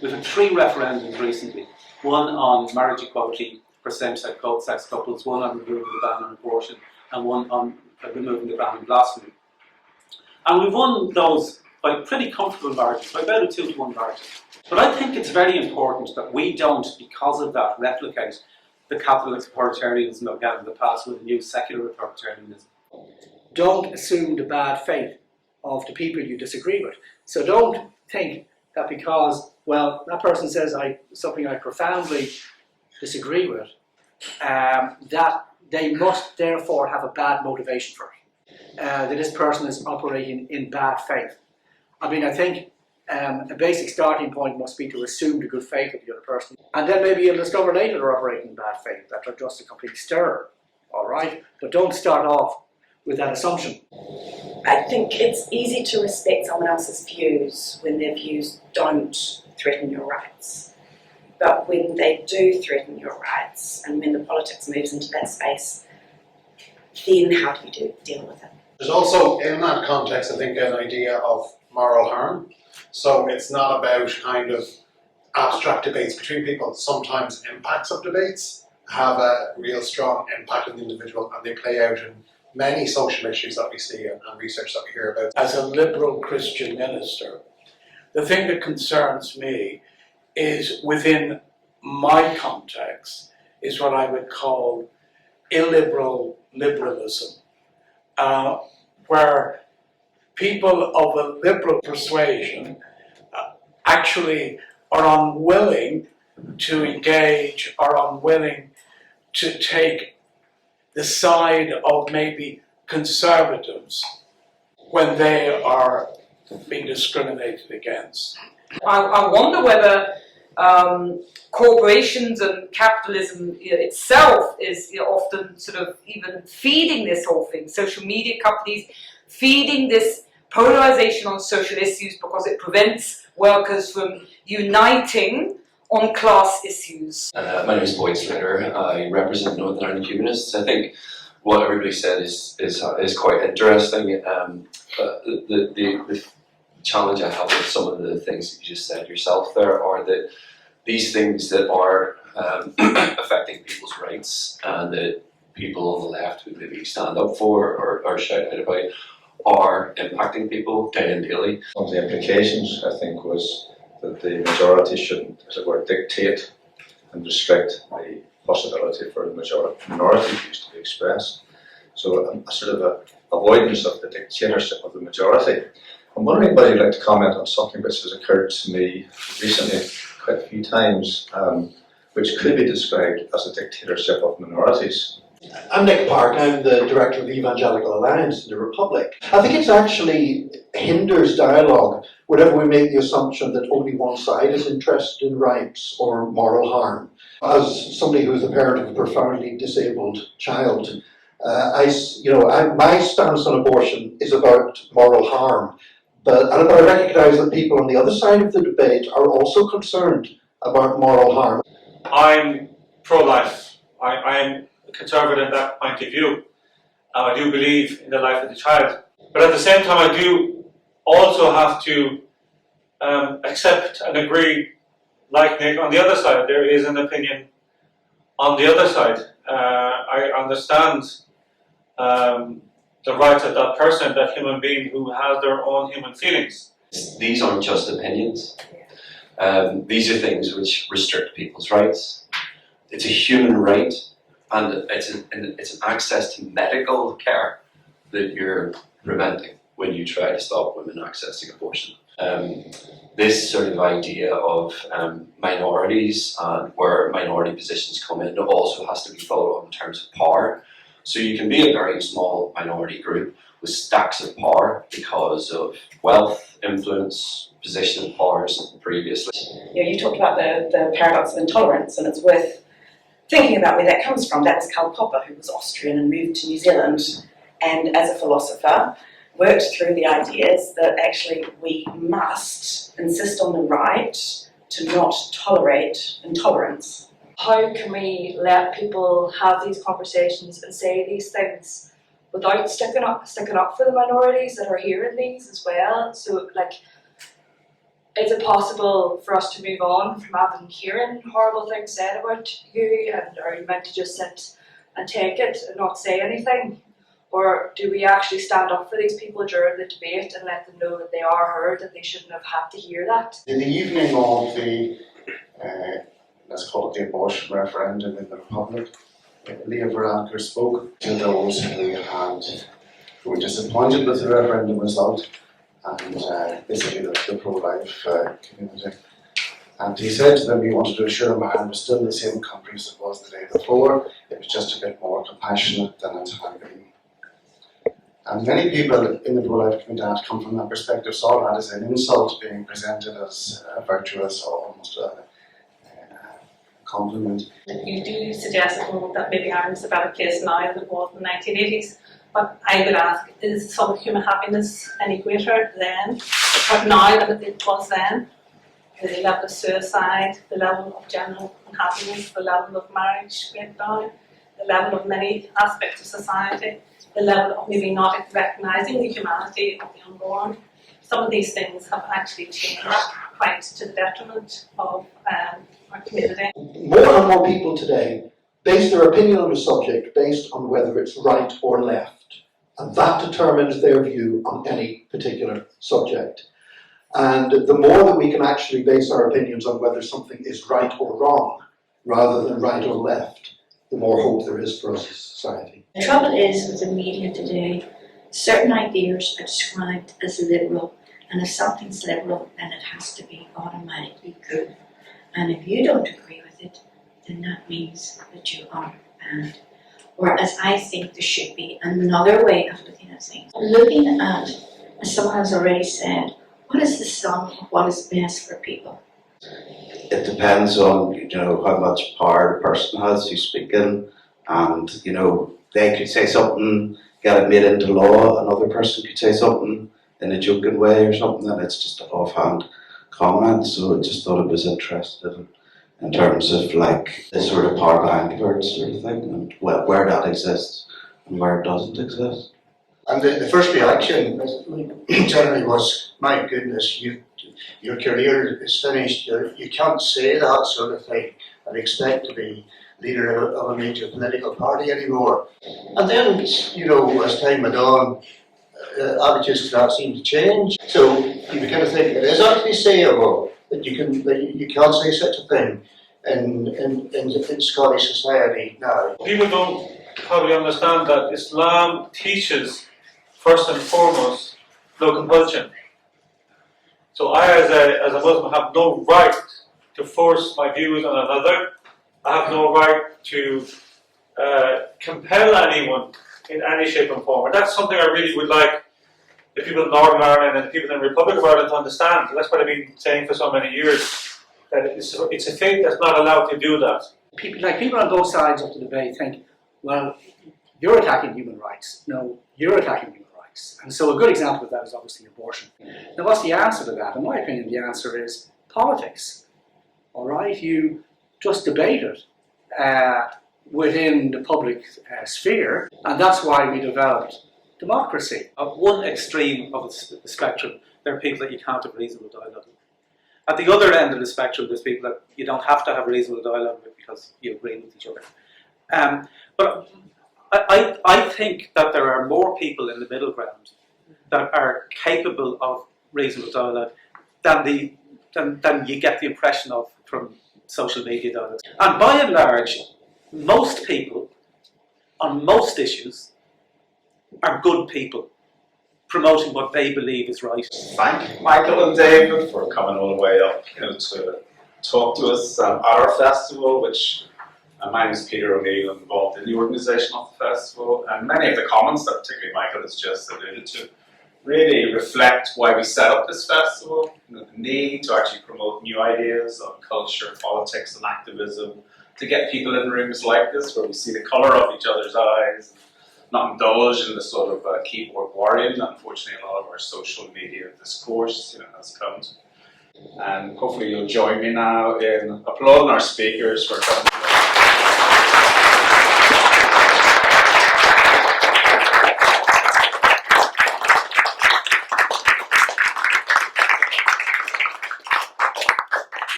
We've had 3 referendums recently, one on marriage equality for same-sex couples, one on removing the ban on abortion, and one on removing the ban on blasphemy. And we've won those by pretty comfortable margins, by about a 2-to-1 margin. But I think it's very important that we don't, because of that, replicate the capitalist authoritarianism that we had in the past with a new secular authoritarianism. Don't assume the bad faith of the people you disagree with. So don't think that because, well, that person says something I profoundly disagree with, that they must therefore have a bad motivation for it. That this person is operating in bad faith. I mean, I think a basic starting point must be to assume the good faith of the other person. And then maybe you'll discover later they're operating in bad faith, that they're just a complete stirrer, all right? But don't start off with that assumption. I think it's easy to respect someone else's views when their views don't threaten your rights. But when they do threaten your rights, and when the politics moves into that space, then how do you deal with it? There's also, in that context, I think, an idea of moral harm. So it's not about kind of abstract debates between people. Sometimes impacts of debates have a real strong impact on the individual, and they play out in many social issues that we see and research that we hear about. As a liberal Christian minister, the thing that concerns me is, within my context, is what I would call illiberal liberalism, where people of a liberal persuasion actually are unwilling to engage, are unwilling to take the side of maybe conservatives when they are being discriminated against. I wonder whether corporations and capitalism itself is often sort of even feeding this whole thing. Social media companies feeding this polarization on social issues because it prevents workers from uniting on class issues. My name is Boyd Slater. I represent Northern Ireland Humanists. I think what everybody said is quite interesting. But the challenge I have with some of the things that you just said yourself there are that these things that are affecting people's rights and that people on the left would maybe stand up for or shout out about are impacting people day and daily. One of the implications, I think, was that the majority shouldn't, as it were, dictate and restrict the possibility for the minority views to be expressed. So a sort of a avoidance of the dictatorship of the majority. I'm wondering whether you'd like to comment on something which has occurred to me recently quite a few times, which could be described as a dictatorship of minorities. I'm Nick Park, I'm the director of the Evangelical Alliance in the Republic. I think it actually hinders dialogue whenever we make the assumption that only one side is interested in rights or moral harm. As somebody who's the parent of a profoundly disabled child, my stance on abortion is about moral harm. But I recognise that people on the other side of the debate are also concerned about moral harm. I'm pro-life. I'm conservative in that point of view. I do believe in the life of the child. But at the same time, I do also have to accept and agree, like Nick, on the other side. There is an opinion on the other side. I understand the rights of that person, that human being who has their own human feelings. These aren't just opinions. These are things which restrict people's rights. It's a human right, and it's an access to medical care that you're preventing when you try to stop women accessing abortion. This sort of idea of minorities and where minority positions come in also has to be thought of in terms of power. So you can be a very small minority group with stacks of power because of wealth, influence, position of powers previously. You talked about the paradox of intolerance, and it's worth thinking about where that comes from. That was Karl Popper, who was Austrian and moved to New Zealand, and as a philosopher worked through the ideas that actually we must insist on the right to not tolerate intolerance. How can we let people have these conversations and say these things without sticking up for the minorities that are hearing these as well? So, like, is it possible for us to move on from having hearing horrible things said about you, and are you meant to just sit and take it and not say anything? Or do we actually stand up for these people during the debate and let them know that they are heard, that they shouldn't have had to hear that? In the evening of the, let's call it the abortion referendum in the Republic, Leah Varadkar spoke to those who were disappointed with the referendum result, and basically the pro-life community. And he said to them he wanted to assure them Ireland was still the same country as it was the day before. It was just a bit more compassionate than it had been. And many people in the pro-life community come from that perspective, saw that as an insult being presented as virtuous or almost a compliment. You do suggest that maybe Ireland's a better place now than it was in the 1980s. But I would ask, is sort of human happiness any greater then, or now than it was then? The level of suicide, the level of general unhappiness, the level of marriage breakdown, the level of many aspects of society, the level of maybe not recognising the humanity of the unborn. Some of these things have actually changed quite to the detriment of our community. More and more people today base their opinion on a subject based on whether it's right or left, and that determines their view on any particular subject. And the more that we can actually base our opinions on whether something is right or wrong, rather than right or left, the more hope there is for us as a society. The trouble is with the media today, certain ideas are described as liberal, and if something's liberal, then it has to be automatically good. And if you don't agree with it, then that means that you are bad. Whereas I think there should be another way of looking at things. Looking at, as someone has already said, what is the sum of what is best for people? It depends on, how much power the person has who's speaking, and, they could say something, get it made into law, another person could say something in a joking way or something, and it's just an offhand comment, so I just thought it was interesting in terms of like the sort of power behind words sort of thing, and where that exists and where it doesn't exist. And the first reaction generally was, my goodness, your career is finished, you can't say that sort of thing and expect to be leader of a major political party anymore. And then, as time went on, attitudes to that seemed to change. So you begin to think it is actually sayable that you can't say such a thing in Scottish society now. People don't probably understand that Islam teaches, first and foremost, no compulsion. So I, as a Muslim, have no right to force my views on another. I have no right to compel anyone in any shape and form. And that's something I really would like the people in Northern Ireland and the people in the Republic of Ireland to understand. That's what I've been saying for so many years, that it's a faith that's not allowed to do that. People on both sides of the debate think, well, you're attacking human rights. No, you're attacking human rights. And so a good example of that is obviously abortion. Now what's the answer to that? In my opinion, the answer is politics. All right, you just debate it within the public sphere, and that's why we developed democracy. At one extreme of the spectrum, there are people that you can't have reasonable dialogue with. At the other end of the spectrum, there's people that you don't have to have reasonable dialogue with because you agree with each other. But I think that there are more people in the middle ground that are capable of reasonable dialogue than you get the impression of from social media dialogue. And by and large, most people on most issues are good people promoting what they believe is right. Thank Michael and David for coming all the way up to talk to us at our festival, which my name is Peter O'Neill. I'm involved in the organisation of the festival, and many of the comments that particularly Michael has just alluded to really reflect why we set up this festival, the need to actually promote new ideas on culture, politics and activism, to get people in rooms like this where we see the colour of each other's eyes, not indulge in the sort of keyboard warrior that unfortunately a lot of our social media discourse has come to. And hopefully you'll join me now in applauding our speakers for coming.